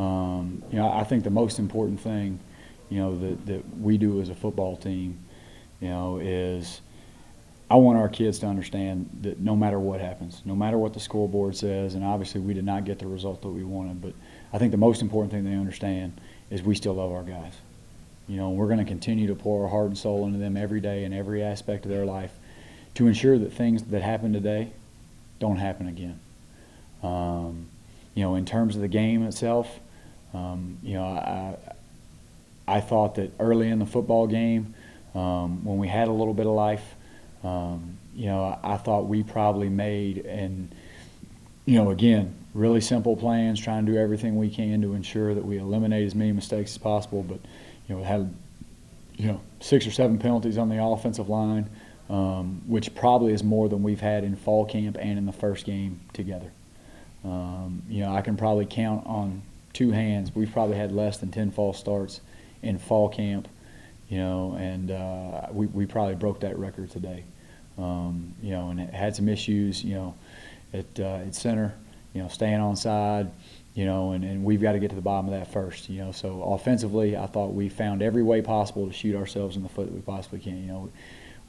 I think the most important thing, that we do as a football team, is I want our kids to understand that no matter what happens, no matter what the scoreboard says, and obviously we did not get the result that we wanted, but I think the most important thing they understand is we still love our guys. We're going to continue to pour our heart and soul into them every day in every aspect of their life to ensure that things that happen today don't happen again. In terms of the game itself, I thought that early in the football game, when we had a little bit of life, I thought we probably made, and again, really simple plans, trying to do everything we can to ensure that we eliminate as many mistakes as possible. But had 6 or 7 penalties on the offensive line, which probably is more than we've had in fall camp and in the first game together. I can probably count on 2 hands. We've probably had less than 10 false starts in fall camp, and we probably broke that record today. And it had some issues, at center, staying on side, and we've got to get to the bottom of that first, So offensively, I thought we found every way possible to shoot ourselves in the foot that we possibly can.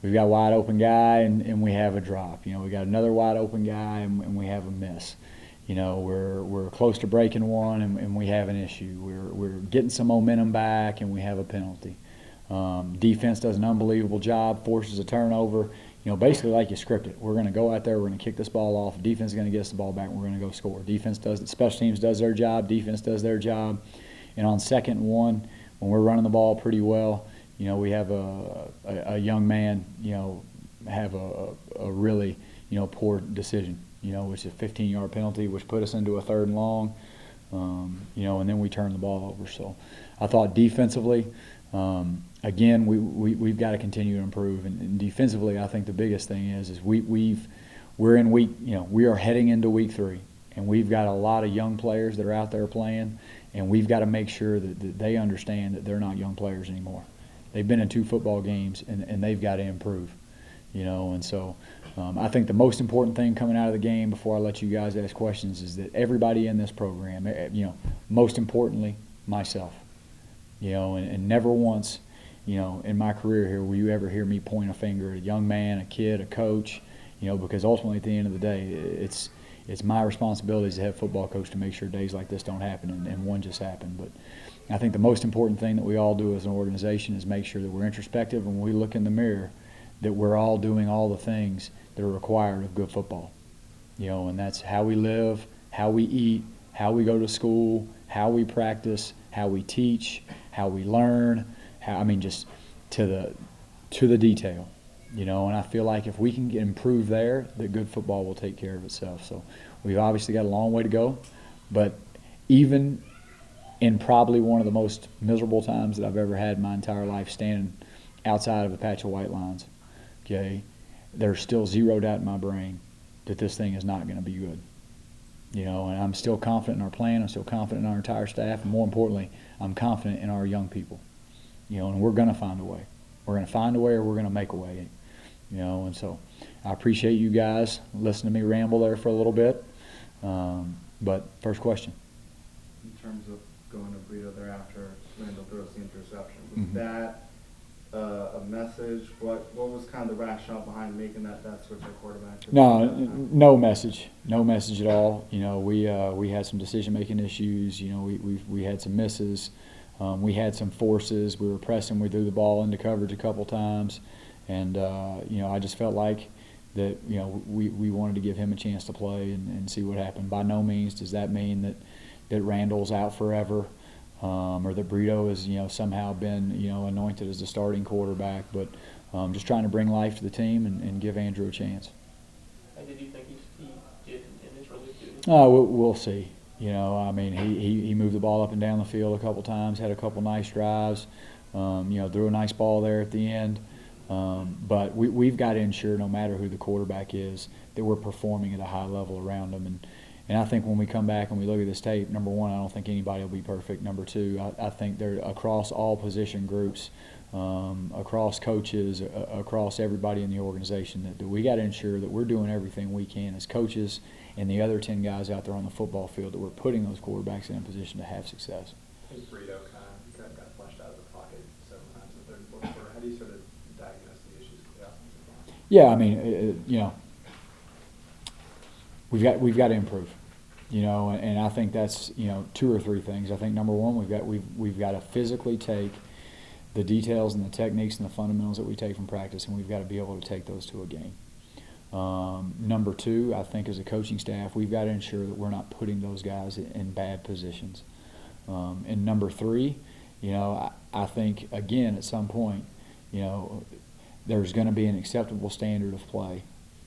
We've got a wide open guy and we have a drop. We got another wide open guy and we have a miss. We're close to breaking one and we have an issue. We're getting some momentum back and we have a penalty. Defense does an unbelievable job, forces a turnover. Basically like you script it. We're going to go out there, we're going to kick this ball off. Defense is going to get us the ball back, and we're going to go score. Special teams does their job, defense does their job. And on 2nd and 1, when we're running the ball pretty well, we have a young man, have a really, poor decision, which is a 15-yard penalty, which put us into a 3rd and long, and then we turn the ball over. So I thought defensively, again, we've got to continue to improve, and defensively, I think the biggest thing is we're in we are heading into week 3, and we've got a lot of young players that are out there playing, and we've got to make sure that they understand that they're not young players anymore. They've been in 2 football games, and they've got to improve, and so I think the most important thing coming out of the game, before I let you guys ask questions, is that everybody in this program, most importantly, myself, and never once, in my career here will you ever hear me point a finger at a young man, a kid, a coach, because ultimately at the end of the day, it's my responsibility as a head football coach to make sure days like this don't happen, and one just happened. But I think the most important thing that we all do as an organization is make sure that we're introspective, and when we look in the mirror, that we're all doing all the things that are required of good football. And that's how we live, how we eat, how we go to school, how we practice, how we teach, how we learn, just to the detail. And I feel like if we can improve there, that good football will take care of itself. So we've obviously got a long way to go, but even in probably one of the most miserable times that I've ever had in my entire life, standing outside of a patch of white lines, okay, there's still zero doubt in my brain that this thing is not going to be good. And I'm still confident in our plan. I'm still confident in our entire staff, and more importantly, I'm confident in our young people. And we're going to find a way. We're going to find a way, or we're going to make a way. And so I appreciate you guys listening to me ramble there for a little bit. But first question. In terms of going to Brito thereafter, Randall throws the interception. Was that a message? What was kind of the rationale behind making that switch at quarterback? No message. No message at all. We had some decision-making issues. We had some misses. We had some forces. We were pressing. We threw the ball into coverage a couple times. And, I just felt like that, we wanted to give him a chance to play and see what happened. By no means does that mean that Randall's out forever, or that Brito has, somehow been, anointed as the starting quarterback. But just trying to bring life to the team and give Andrew a chance. And did you think he did in his release duty? We'll see. He moved the ball up and down the field a couple times, had a couple nice drives, threw a nice ball there at the end. But we've got to ensure, no matter who the quarterback is, that we're performing at a high level around them. And I think when we come back and we look at this tape, number one, I don't think anybody will be perfect. Number two, I think they're across all position groups, across coaches, across everybody in the organization, that we got to ensure that we're doing everything we can as coaches and the other 10 guys out there on the football field, that we're putting those quarterbacks in a position to have success. I think Burrito kind of got flushed out of the pocket several times in the third and fourth quarter. How do you sort of diagnose the issues with the offensive line? Yeah, I mean, you know, we've got to improve, you know, and I think that's, you know, two or three things. I think number one, we've got to physically take the details and the techniques and the fundamentals that we take from practice, and we've got to be able to take those to a game. Number two, I think as a coaching staff, we've got to ensure that we're not putting those guys in bad positions. And number three, you know, I think, again, at some point, you know, there's going to be an acceptable standard of play,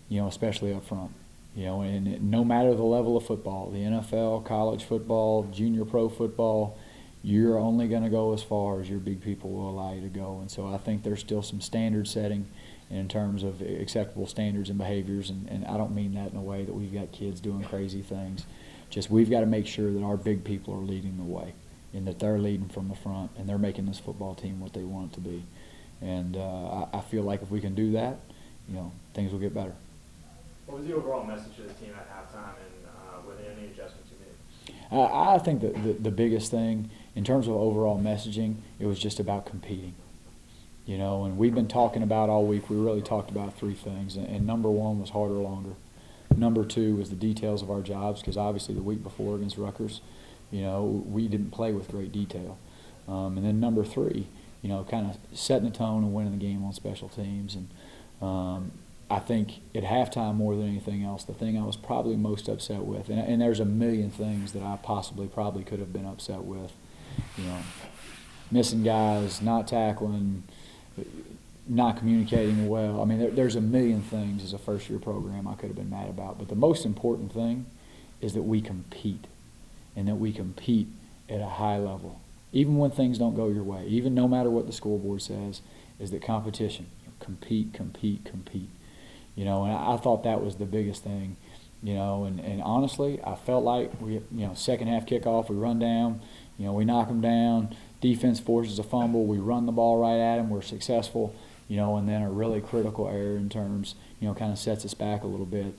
you know, especially up front. You know, and no matter the level of football, the NFL, college football, junior pro football, you're only going to go as far as your big people will allow you to go. And so I think there's still some standard setting in terms of acceptable standards and behaviors, and I don't mean that in a way that we've got kids doing crazy things. Just we've got to make sure that our big people are leading the way, and that they're leading from the front, and they're making this football team what they want it to be. And I feel like if we can do that, you know, things will get better. What was the overall message to the team at halftime, and were there any adjustments you made? I think that the biggest thing, in terms of overall messaging, it was just about competing. You know, and we've been talking about all week, we really talked about three things, and number one was harder, longer. Number two was the details of our jobs, because obviously the week before against Rutgers, you know, we didn't play with great detail. And then number three, you know, kind of setting the tone and winning the game on special teams. And I think at halftime, more than anything else, the thing I was probably most upset with, and there's a million things that I probably could have been upset with, you know, missing guys, not tackling, not communicating well. I mean, there's a million things as a first-year program I could have been mad about. But the most important thing is that we compete, and that we compete at a high level. Even when things don't go your way, even no matter what the scoreboard says, is that competition. Compete, compete, compete. You know, and I thought that was the biggest thing. You know, and honestly, I felt like second half kickoff, we run down, you know, we knock them down. Defense forces a fumble, we run the ball right at them, we're successful, you know, and then a really critical error in terms, you know, kind of sets us back a little bit,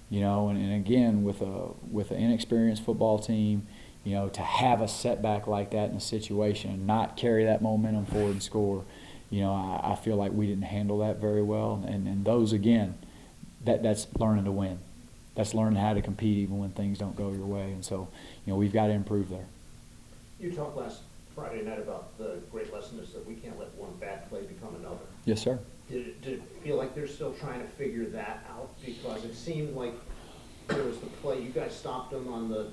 you know, and again, with an inexperienced football team, you know, to have a setback like that in a situation and not carry that momentum forward and score, you know, I feel like we didn't handle that very well, and those, again, that's learning to win. That's learning how to compete even when things don't go your way, and so, you know, we've got to improve there. You talked last Friday night about the great lesson is that we can't let one bad play become another. Yes, sir. Did it feel like they're still trying to figure that out? Because it seemed like there was the play, you guys stopped them on the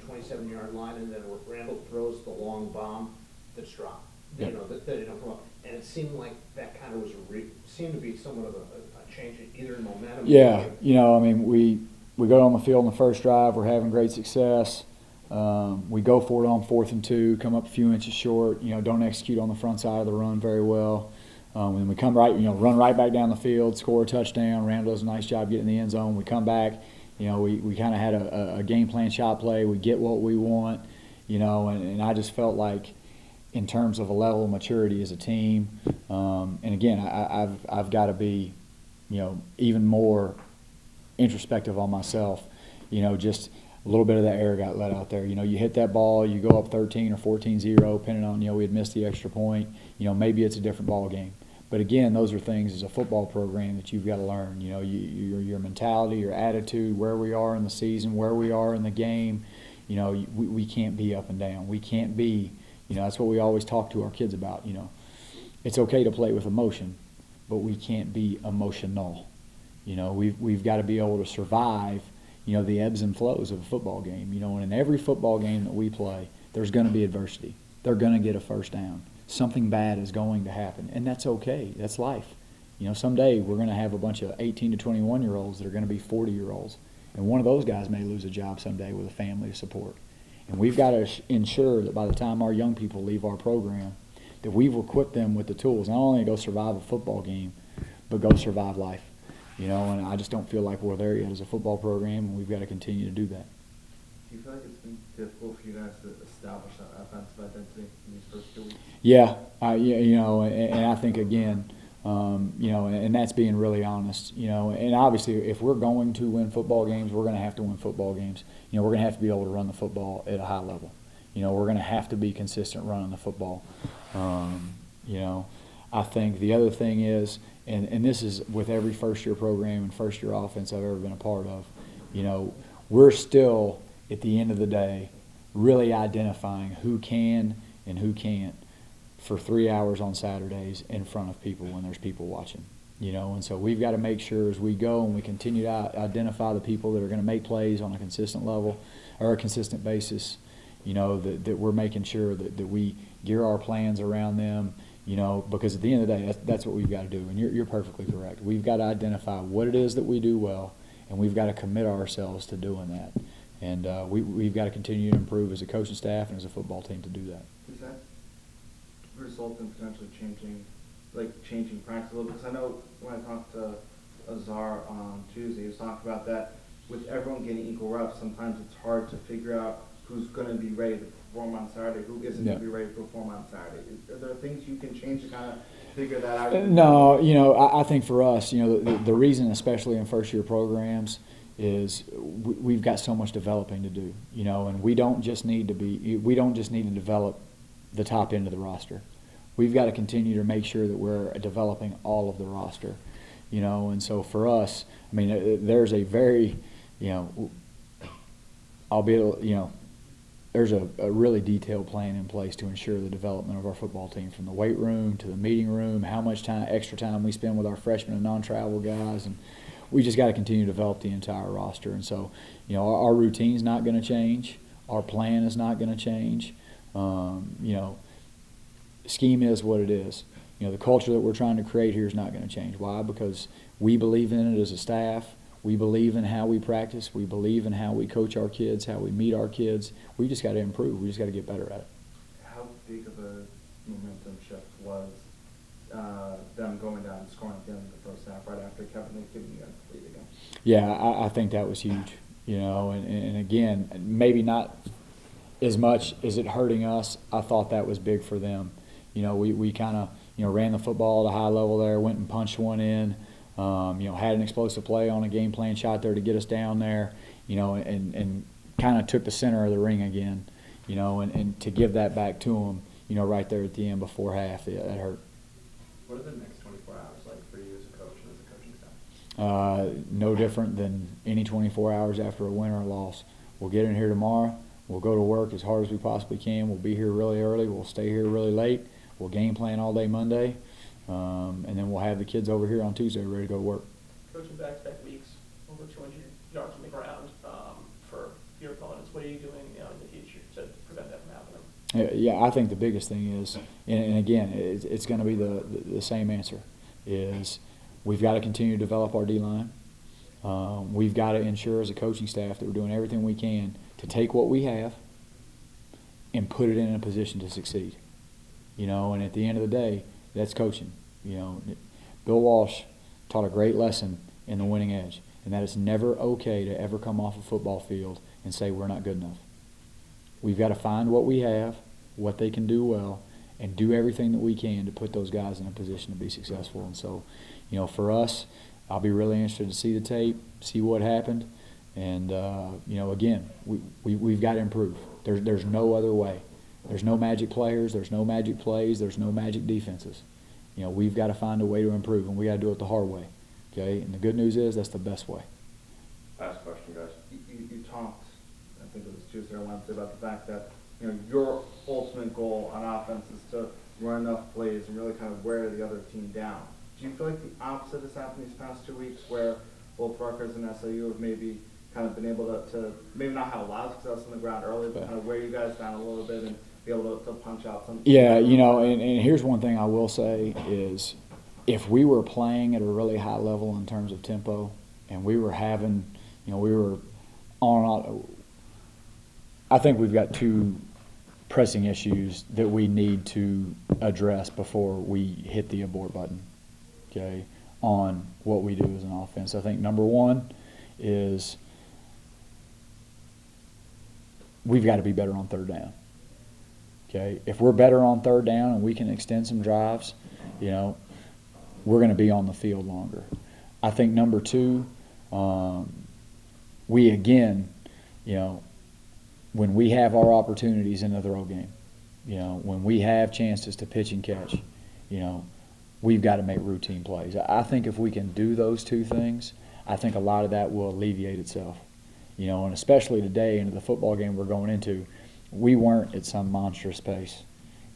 27-yard line, and then Randall throws the long bomb that's dropped. Yep. You know, that didn't come up. And it seemed like that kind of was seemed to be somewhat of a change, either in momentum. Yeah, you know, I mean, we go on the field in the first drive, we're having great success. We go for it on 4th and 2, come up a few inches short, you know, don't execute on the front side of the run very well. And we come right, you know, run right back down the field, score a touchdown. Randall does a nice job getting in the end zone. We come back, you know, we kind of had a game plan shot play. We get what we want, you know, and I just felt like in terms of a level of maturity as a team, and again, I've got to be, you know, even more introspective on myself, you know, just a little bit of that air got let out there. You know, you hit that ball, you go up 13 or 14-0, depending on, you know, we had missed the extra point. You know, maybe it's a different ball game. But again, those are things as a football program that you've got to learn. You know, your mentality, your attitude, where we are in the season, where we are in the game. You know, we can't be up and down. We can't be, you know, that's what we always talk to our kids about. You know, it's okay to play with emotion, but we can't be emotional. You know, we've got to be able to survive, you know, the ebbs and flows of a football game. You know, and in every football game that we play, there's going to be adversity. They're going to get a first down. Something bad is going to happen, and that's okay. That's life. You know, someday we're going to have a bunch of 18 to 21-year-olds that are going to be 40-year-olds, and one of those guys may lose a job someday with a family to support. And we've got to ensure that by the time our young people leave our program, that we've equipped them with the tools, not only to go survive a football game, but go survive life. You know, and I just don't feel like we're there yet as a football program, and we've got to continue to do that. Do you feel like it's been difficult for you guys to establish that offensive identity in these first 2 weeks? Yeah, and I think again, and that's being really honest, and obviously if we're going to win football games, we're going to have to win football games. We're going to have to be able to run the football at a high level. We're going to have to be consistent running the football. I think the other thing is, and this is with every first-year program and first-year offense I've ever been a part of, we're still, at the end of the day, really identifying who can and who can't for 3 hours on Saturdays in front of people when there's people watching. And so we've got to make sure as we go and we continue to identify the people that are going to make plays on a consistent level or a consistent basis, that we're making sure that we gear our plans around them, because at the end of the day, that's what we've got to do. And you're perfectly correct. We've got to identify what it is that we do well, and we've got to commit ourselves to doing that. And we've got to continue to improve as a coaching staff and as a football team to do that. Does that result in potentially changing practice a little? Because I know when I talked to Azar on Tuesday, he was talking about that with everyone getting equal reps, sometimes it's hard to figure out who's going to be ready to perform on Saturday, who isn't going to be ready to perform on Saturday. Are there things you can change to kind of figure that out? No, I think for us, the reason, especially in first-year programs, is we've got so much developing to do, and we don't just need to develop the top end of the roster. We've got to continue to make sure that we're developing all of the roster, and so for us, there's a very, there's a really detailed plan in place to ensure the development of our football team, from the weight room to the meeting room, how much extra time we spend with our freshmen and non-travel guys, and we just got to continue to develop the entire roster. And so, our routine's not going to change. Our plan is not going to change. Scheme is what it is. The culture that we're trying to create here is not going to change. Why? Because we believe in it as a staff. We believe in how we practice. We believe in how we coach our kids, how we meet our kids. We just got to improve. We just got to get better at it. How big of a momentum shift was them going down and scoring at the end of the first half right after Kevin had given you guys the lead again? Yeah, I think that was huge. And again, maybe not as much as it hurting us. I thought that was big for them. We kind of ran the football at a high level there, went and punched one in. Had an explosive play on a game plan shot there to get us down there, and kind of took the center of the ring again, and to give that back to them, right there at the end before half, that hurt. What are the next 24 hours like for you as a coach and as a coaching staff? No different than any 24 hours after a win or a loss. We'll get in here tomorrow. We'll go to work as hard as we possibly can. We'll be here really early. We'll stay here really late. We'll game plan all day Monday. And then we'll have the kids over here on Tuesday ready to go to work. Coaching back-to-back weeks, over 200 yards on the ground for your opponents. What are you doing in the future to prevent that from happening? Yeah, I think the biggest thing is, and again, it's going to be the same answer, is we've got to continue to develop our D-line. We've got to ensure as a coaching staff that we're doing everything we can to take what we have and put it in a position to succeed. And at the end of the day, that's coaching. Bill Walsh taught a great lesson in The Winning Edge, and that it's never okay to ever come off a football field and say we're not good enough. We've got to find what we have, what they can do well, and do everything that we can to put those guys in a position to be successful. And so, for us, I'll be really interested to see the tape, see what happened, and again, we've got to improve. There's no other way. There's no magic players. There's no magic plays. There's no magic defenses. We've got to find a way to improve, and we got to do it the hard way. Okay, and the good news is that's the best way. Last question, guys. You talked, I think it was Tuesday or Wednesday, about the fact that your ultimate goal on offense is to run enough plays and really kind of wear the other team down. Do you feel like the opposite has happened these past 2 weeks, where both Rutgers and SIU have maybe kind of been able to maybe not have a lot of success on the ground early, but kind of wear you guys down a little bit and be able to punch out some? Yeah, and here's one thing I will say is, if we were playing at a really high level in terms of tempo, and we were having, we were on, I think we've got two pressing issues that we need to address before we hit the abort button, okay, on what we do as an offense. I think number one is we've got to be better on third down. Okay, if we're better on third down and we can extend some drives, you know, we're going to be on the field longer. I think number two, we again, you know, when we have our opportunities in the throw game, you know, when we have chances to pitch and catch, you know, we've got to make routine plays. I think if we can do those two things, I think a lot of that will alleviate itself. You know, and especially today into the football game we're going into, we weren't at some monstrous pace.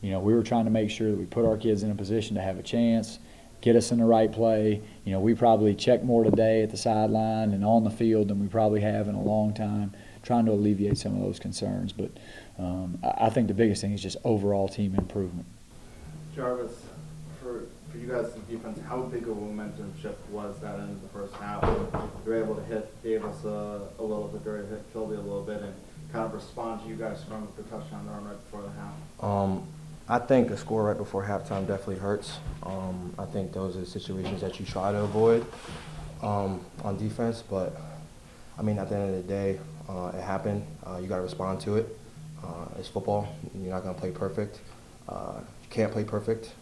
You know, we were trying to make sure that we put our kids in a position to have a chance, get us in the right play. You know, we probably checked more today at the sideline and on the field than we probably have in a long time, trying to alleviate some of those concerns. But I think the biggest thing is just overall team improvement. Jarvis, for you guys as defense, how big of a momentum shift was that in the first half? You were able to hit Davis a little bit, or hit Kilby a little bit, and kind of respond to you guys scoring with the touchdown run right before the half? I think a score right before halftime definitely hurts. I think those are situations that you try to avoid on defense. But, I mean, at the end of the day, it happened. You got to respond to it. It's football. You're not going to play perfect. You can't play perfect.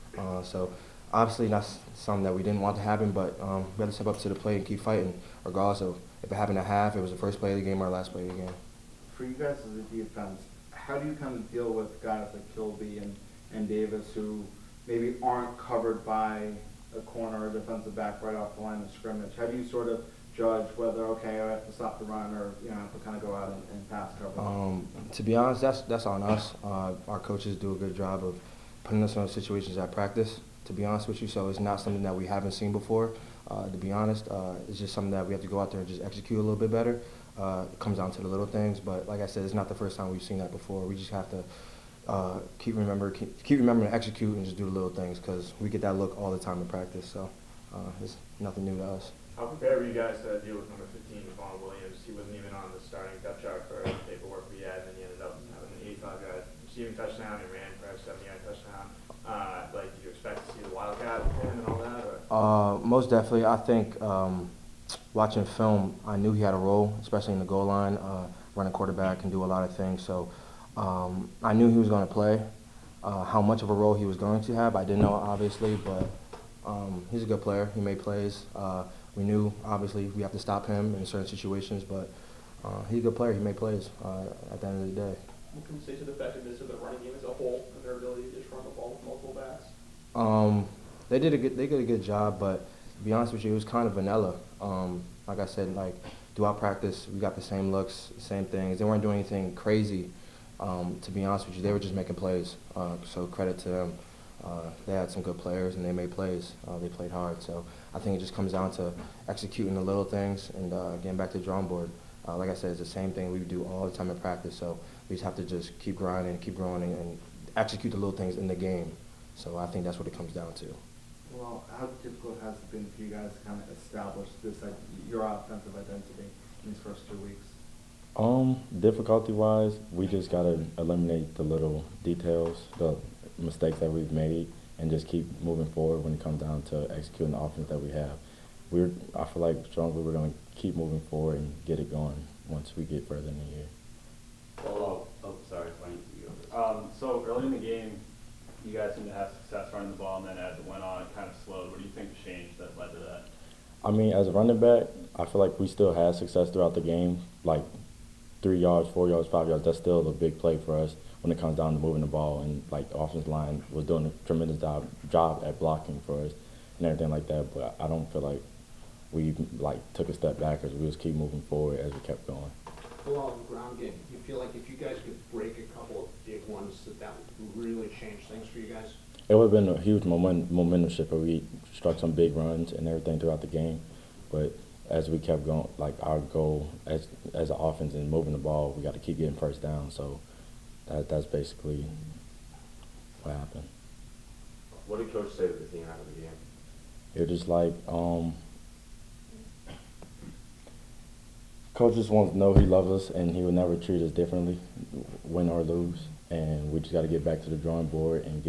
So, obviously, that's something that we didn't want to happen. But we had to step up to the plate and keep fighting, regardless of if it happened at half, it was the first play of the game or last play of the game. For you guys as a defense, how do you kind of deal with guys like Kilby and Davis who maybe aren't covered by a corner or defensive back right off the line of scrimmage? How do you sort of judge whether, okay, I have to stop the run or, you know, I have to kind of go out and pass cover? To be honest, that's on us. Our coaches do a good job of putting us in those situations at practice, to be honest with you. So it's not something that we haven't seen before, to be honest. It's just something that we have to go out there and just execute a little bit better. It comes down to the little things, but like I said, it's not the first time we've seen that before. We just have to keep remembering to execute and just do the little things, because we get that look all the time in practice. So it's nothing new to us. How prepared were you guys to deal with number 15, Vaughn Williams? He wasn't even on the starting depth chart for paperwork we had, and then he ended up having an 85-yard receiving touchdown. He ran for a 70-yard touchdown. Did you expect to see the Wildcat with him and all that? Or? Most definitely. I think watching film, I knew he had a role, especially in the goal line, running quarterback and do a lot of things. So I knew he was going to play. How much of a role he was going to have, I didn't know, obviously, but he's a good player. He made plays. We knew, obviously, we have to stop him in certain situations, but he's a good player. He made plays at the end of the day. What can you say to the effectiveness of the running game as a whole and their ability to just run the ball with multiple backs? They did a good job, but to be honest with you, it was kind of vanilla. Like I said, like throughout practice, we got the same looks, same things. They weren't doing anything crazy. To be honest with you, they were just making plays. So credit to them. They had some good players and they made plays. They played hard. So I think it just comes down to executing the little things and getting back to the drawing board. Like I said, it's the same thing we do all the time in practice. So we just have to just keep grinding, keep growing, and execute the little things in the game. So I think that's what it comes down to. Well, how difficult has it been for you guys to kind of establish this, like, your offensive identity in these first 2 weeks? Difficulty-wise, we just gotta eliminate the little details, the mistakes that we've made, and just keep moving forward when it comes down to executing the offense that we have. I feel like strongly we're gonna keep moving forward and get it going once we get further in the year. Sorry, funny. So early in the game, you guys seemed to have success running the ball, and then as it went on, it kind of slowed. What do you think changed that led to that? I mean, as a running back, I feel like we still had success throughout the game, like 3 yards, 4 yards, 5 yards. That's still a big play for us when it comes down to moving the ball, and like the offensive line was doing a tremendous job at blocking for us and everything like that. But I don't feel like we took a step backwards. We just keep moving forward as we kept going. Well, the ground game, you feel like if you guys could break a couple of big ones, that would really change things for you guys? It would have been a huge momentum shift where we struck some big runs and everything throughout the game. But as we kept going, like our goal as an offense and moving the ball, we got to keep getting first down. So that's basically what happened. What did Coach say to the team after the game? It was just like, Coach just wants to know he loves us and he will never treat us differently, win or lose. And we just got to get back to the drawing board and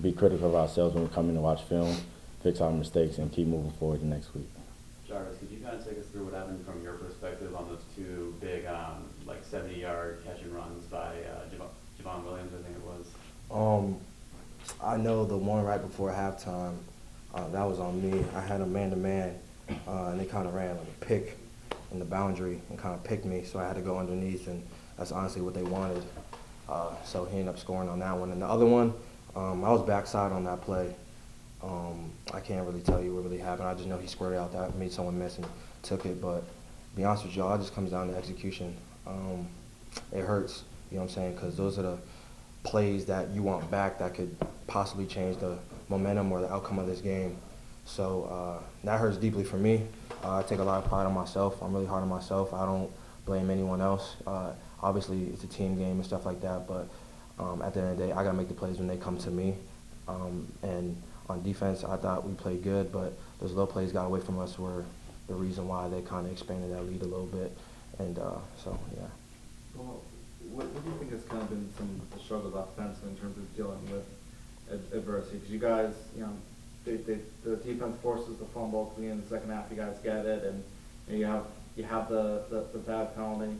be critical of ourselves when we come in to watch film, fix our mistakes, and keep moving forward the next week. Jarvis, could you kind of take us through what happened from your perspective on those two big, 70-yard catch and runs I know the one right before halftime, that was on me. I had a man-to-man, and they kind of ran like a pick in the boundary and kind of picked me, so I had to go underneath, and that's honestly what they wanted. So he ended up scoring on that one. And the other one, I was backside on that play. I can't really tell you what really happened. I just know he squared out that, made someone miss and took it. But to be honest with y'all, it just comes down to execution. It hurts, you know what I'm saying, because those are the plays that you want back that could possibly change the momentum or the outcome of this game. So that hurts deeply for me. I take a lot of pride on myself. I'm really hard on myself. I don't blame anyone else. Obviously, it's a team game and stuff like that, but at the end of the day, I got to make the plays when they come to me. And on defense, I thought we played good, but those little plays got away from us were the reason why they kind of expanded that lead a little bit. And so, yeah. Well, what do you think has kind of been some of the struggles offensively in terms of dealing with adversity? Because you guys, you know, the defense forces the fumble at the end of the second half. You guys get it, and you have the bad penalty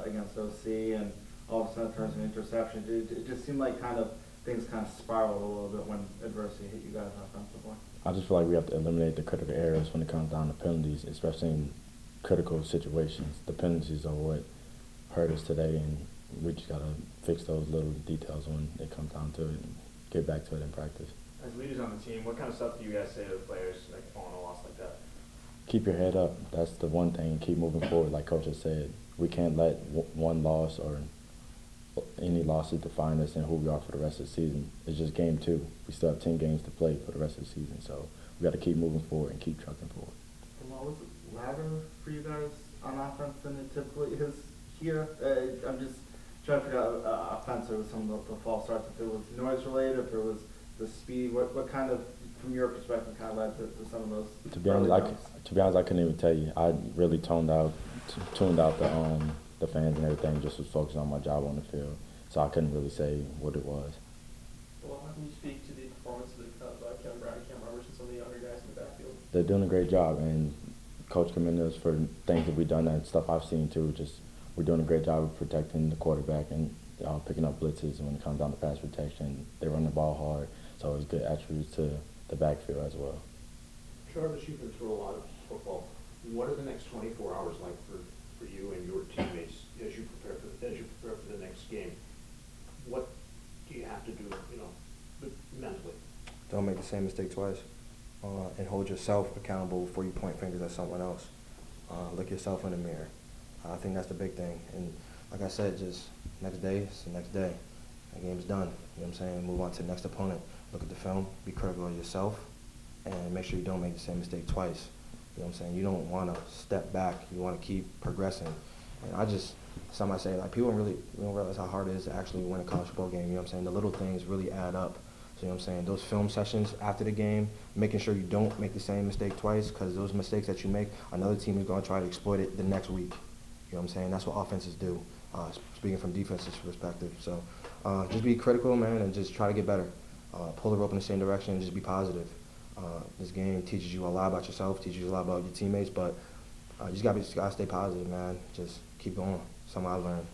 against OC, and all of a sudden it turns into interception. It just seemed like things kind of spiraled a little bit when adversity hit you guys offensively. I just feel like we have to eliminate the critical errors when it comes down to penalties, especially in critical situations. The penalties are what hurt us today, and we just got to fix those little details when it comes down to it and get back to it in practice. As leaders on the team, what kind of stuff do you guys say to the players, like on a loss like that? Keep your head up. That's the one thing. Keep moving forward, like Coach has said. We can't let one loss or any losses define us and who we are for the rest of the season. It's just game 2. We still have 10 games to play for the rest of the season, so we got to keep moving forward and keep trucking forward. Well, was it louder for you guys on offense than it typically is here? I'm just trying to figure out offensive with some of the false starts, if it was noise related, if it was the speed. What kind of, from your perspective, kind of led to some of those? To be honest, I couldn't even tell you. I really tuned out the fans and everything. Just was focused on my job on the field, so I couldn't really say what it was. Well, how can you speak to the performance of Kevin Brown and Cam Roberts and some of the younger guys in the backfield? They're doing a great job, and Coach commended us for things that we've done and stuff I've seen too. Just we're doing a great job of protecting the quarterback and picking up blitzes when it comes down to pass protection. They run the ball hard, so it's good attributes to the backfield as well. Jarvis, you've been through a lot of football. What are the next 24 hours like for you and your teammates as you prepare for the next game? What do you have to do, mentally? Don't make the same mistake twice, and hold yourself accountable before you point fingers at someone else. Look yourself in the mirror. I think that's the big thing. And like I said, just next day, it's the next day. The game's done. You know what I'm saying? Move on to the next opponent. Look at the film. Be critical of yourself, and make sure you don't make the same mistake twice. You know what I'm saying? You don't want to step back. You want to keep progressing. And somebody say, like, people don't realize how hard it is to actually win a college football game. You know what I'm saying? The little things really add up. So, you know what I'm saying? Those film sessions after the game, making sure you don't make the same mistake twice, because those mistakes that you make, another team is going to try to exploit it the next week. You know what I'm saying? That's what offenses do, speaking from defense's perspective. So just be critical, man, and just try to get better. Pull the rope in the same direction and just be positive. This game teaches you a lot about yourself, teaches you a lot about your teammates, but you just gotta stay positive, man. Just keep going. Something I learned.